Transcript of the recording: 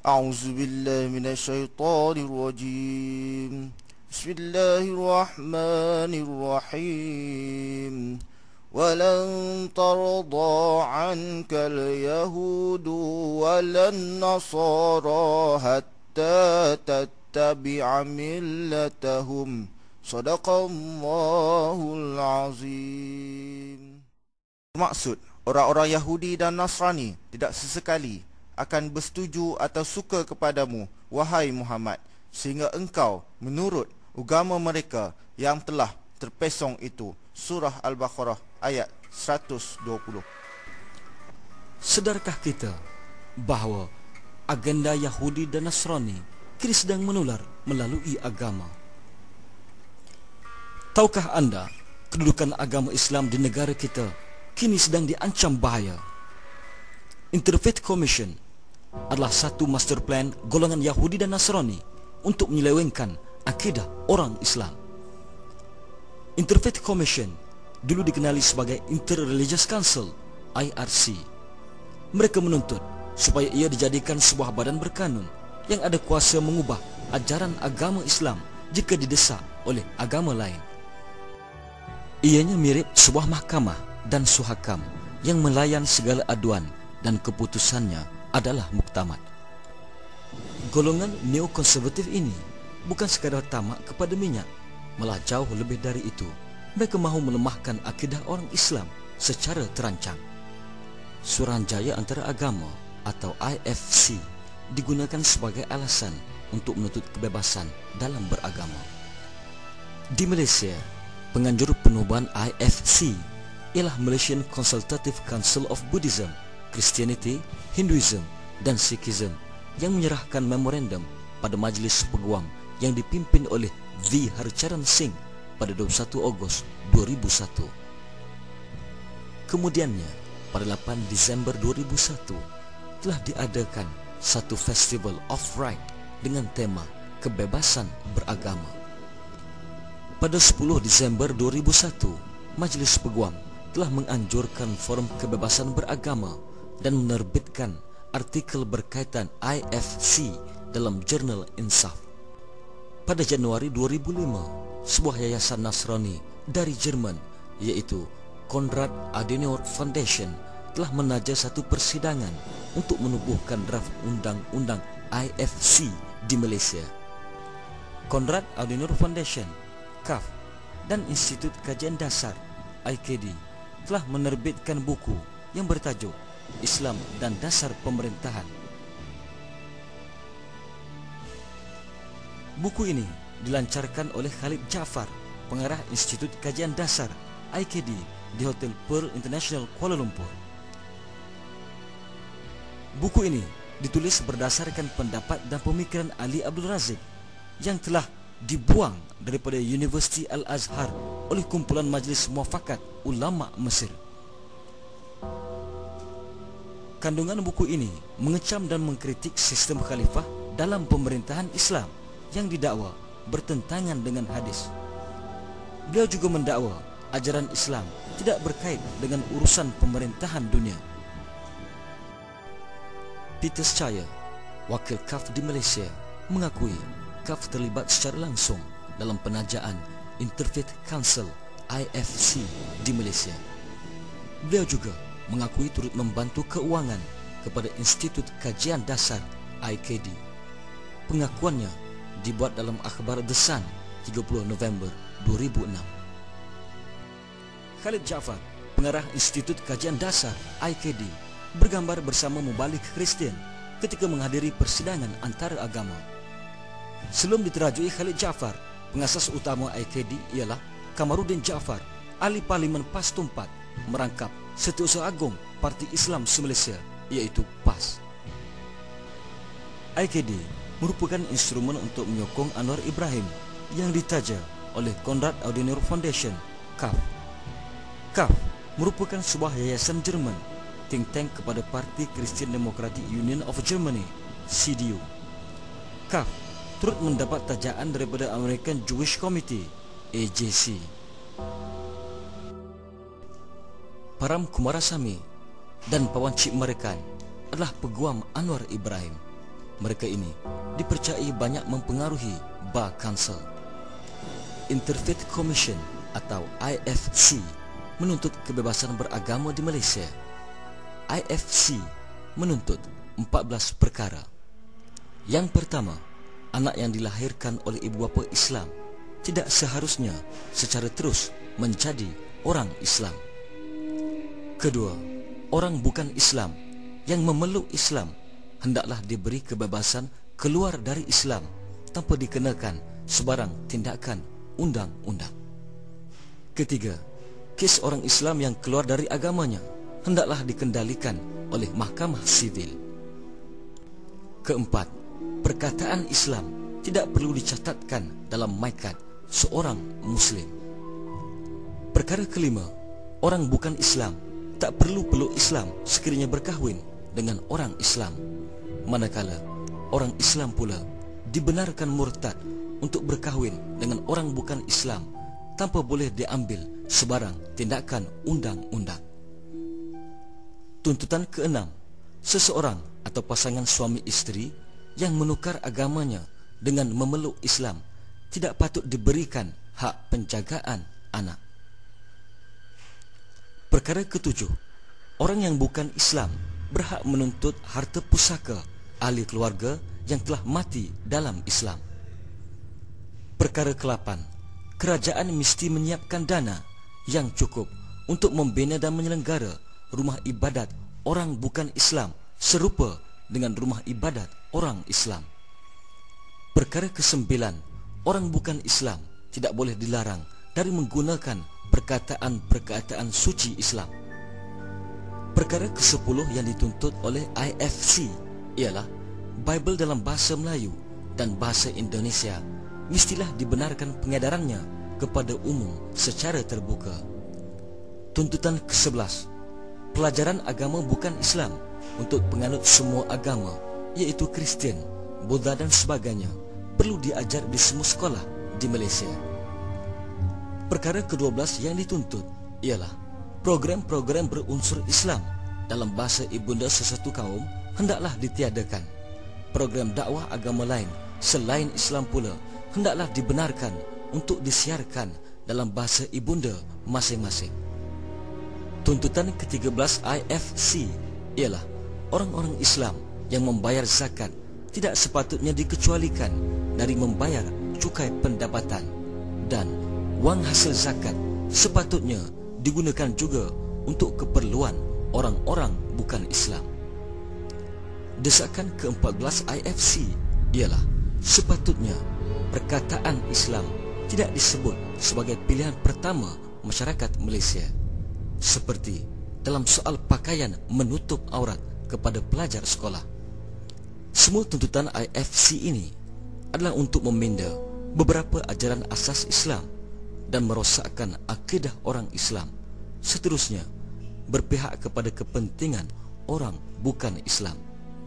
أعوذ بالله من الشيطان الرجيم بسم الله الرحمن الرحيم ولن ترضى عنك اليهود ولا النصارى حتى تتبع ملتهم صدق الله العظيم. Maksud, orang-orang Yahudi dan Nasrani tidak sesekali akan bersetuju atau suka kepadamu, wahai Muhammad, sehingga engkau menurut agama mereka yang telah terpesong itu. Surah Al-Baqarah ayat 120. Sedarkah kita bahawa agenda Yahudi dan Nasrani kini sedang menular melalui agama? Tahukah anda kedudukan agama Islam di negara kita kini sedang diancam bahaya? Interfaith Commission adalah satu master plan golongan Yahudi dan Nasrani untuk menyelewengkan akidah orang Islam. Interfaith Commission dulu dikenali sebagai Interreligious Council, IRC. Mereka menuntut supaya ia dijadikan sebuah badan berkanun yang ada kuasa mengubah ajaran agama Islam jika didesak oleh agama lain. Ianya mirip sebuah mahkamah dan suhakam yang melayan segala aduan dan keputusannya adalah muktamad. Golongan neokonservatif ini bukan sekadar tamak kepada minyak, malah jauh lebih dari itu. Mereka mahu melemahkan akidah orang Islam secara terancang. Suruhanjaya Antara Agama atau IFC digunakan sebagai alasan untuk menuntut kebebasan dalam beragama. Di Malaysia, penganjur penubuhan IFC ialah Malaysian Consultative Council of Buddhism, Christianity, Hinduism dan Sikhism yang menyerahkan memorandum pada Majlis Peguam yang dipimpin oleh V. Harcharan Singh pada 21 Ogos 2001. Kemudiannya, pada 8 Disember 2001 telah diadakan satu Festival of Right dengan tema kebebasan beragama. Pada 10 Disember 2001, Majlis Peguam telah menganjurkan forum kebebasan beragama dan menerbitkan artikel berkaitan IFC dalam jurnal Insaf. Pada Januari 2005, sebuah yayasan Nasrani dari Jerman yaitu Konrad Adenauer Foundation telah menaja satu persidangan untuk menubuhkan draft undang-undang IFC di Malaysia. Konrad Adenauer Foundation, KAF, dan Institut Kajian Dasar, IKD, telah menerbitkan buku yang bertajuk Islam dan Dasar Pemerintahan. Buku ini dilancarkan oleh Khalid Jaafar, pengarah Institut Kajian Dasar, IKD, di Hotel Pearl International Kuala Lumpur. Buku ini ditulis berdasarkan pendapat dan pemikiran Ali Abdul Razik yang telah dibuang daripada Universiti Al-Azhar oleh kumpulan Majlis Muafakat Ulama Mesir. Kandungan buku ini mengecam dan mengkritik sistem khalifah dalam pemerintahan Islam yang didakwa bertentangan dengan hadis. Beliau juga mendakwa ajaran Islam tidak berkait dengan urusan pemerintahan dunia. Peter Schreier, wakil KAF di Malaysia, mengakui KAF terlibat secara langsung dalam penajaan Interfaith Council IFC di Malaysia. Beliau juga mengakui turut membantu keuangan kepada Institut Kajian Dasar IKD. Pengakuannya dibuat dalam akhbar The Sun 30 November 2006. Khalid Jaafar, pengarah Institut Kajian Dasar IKD, bergambar bersama mubalik Kristian ketika menghadiri persidangan antara agama. Sebelum diterajui Khalid Jaafar, pengasas utama IKD ialah Kamaruddin Jaafar, ahli Parlimen PAS Tumpat, merangkap Setiausaha Agung Parti Islam Se-Malaysia, iaitu PAS. IKD merupakan instrumen untuk menyokong Anwar Ibrahim yang ditaja oleh Konrad Adenauer Foundation, KAF. KAF merupakan sebuah yayasan Jerman, think tank kepada Parti Christian Democratic Union of Germany, CDU. KAF turut mendapat tajaan daripada American Jewish Committee, AJC. Param Kumarasamy dan Pawan Cik Merekan adalah peguam Anwar Ibrahim. Mereka ini dipercayai banyak mempengaruhi Bar Council. Interfaith Commission atau IFC menuntut kebebasan beragama di Malaysia. IFC menuntut 14 perkara. Yang pertama, anak yang dilahirkan oleh ibu bapa Islam tidak seharusnya secara terus menjadi orang Islam. Kedua, orang bukan Islam yang memeluk Islam hendaklah diberi kebebasan keluar dari Islam tanpa dikenakan sebarang tindakan undang-undang. Ketiga, kes orang Islam yang keluar dari agamanya hendaklah dikendalikan oleh mahkamah sivil. Keempat, perkataan Islam tidak perlu dicatatkan dalam maikat seorang Muslim. Perkara kelima, orang bukan Islam tak perlu peluk Islam sekiranya berkahwin dengan orang Islam, manakala orang Islam pula dibenarkan murtad untuk berkahwin dengan orang bukan Islam tanpa boleh diambil sebarang tindakan undang-undang. Tuntutan keenam, seseorang atau pasangan suami isteri yang menukar agamanya dengan memeluk Islam tidak patut diberikan hak penjagaan anak. Perkara ketujuh, orang yang bukan Islam berhak menuntut harta pusaka ahli keluarga yang telah mati dalam Islam. Perkara ke-8, kerajaan mesti menyiapkan dana yang cukup untuk membina dan menyelenggara rumah ibadat orang bukan Islam serupa dengan rumah ibadat orang Islam. Perkara ke-9, orang bukan Islam tidak boleh dilarang dari menggunakan perkataan-perkataan suci Islam. Perkara ke-10 yang dituntut oleh IFC ialah Bible dalam bahasa Melayu dan bahasa Indonesia mestilah dibenarkan pengedarannya kepada umum secara terbuka. Tuntutan ke-11, pelajaran agama bukan Islam untuk penganut semua agama, iaitu Kristian, Buddha dan sebagainya, perlu diajar di semua sekolah di Malaysia. Perkara ke-12 yang dituntut ialah program-program berunsur Islam dalam bahasa ibunda sesuatu kaum hendaklah ditiadakan. Program dakwah agama lain selain Islam pula hendaklah dibenarkan untuk disiarkan dalam bahasa ibunda masing-masing. Tuntutan ke-13 IFC ialah orang-orang Islam yang membayar zakat tidak sepatutnya dikecualikan dari membayar cukai pendapatan, dan wang hasil zakat sepatutnya digunakan juga untuk keperluan orang-orang bukan Islam. Desakan ke-14 IFC ialah sepatutnya perkataan Islam tidak disebut sebagai pilihan pertama masyarakat Malaysia, seperti dalam soal pakaian menutup aurat kepada pelajar sekolah. Semua tuntutan IFC ini adalah untuk meminda beberapa ajaran asas Islam dan merosakkan akidah orang Islam, seterusnya berpihak kepada kepentingan orang bukan Islam.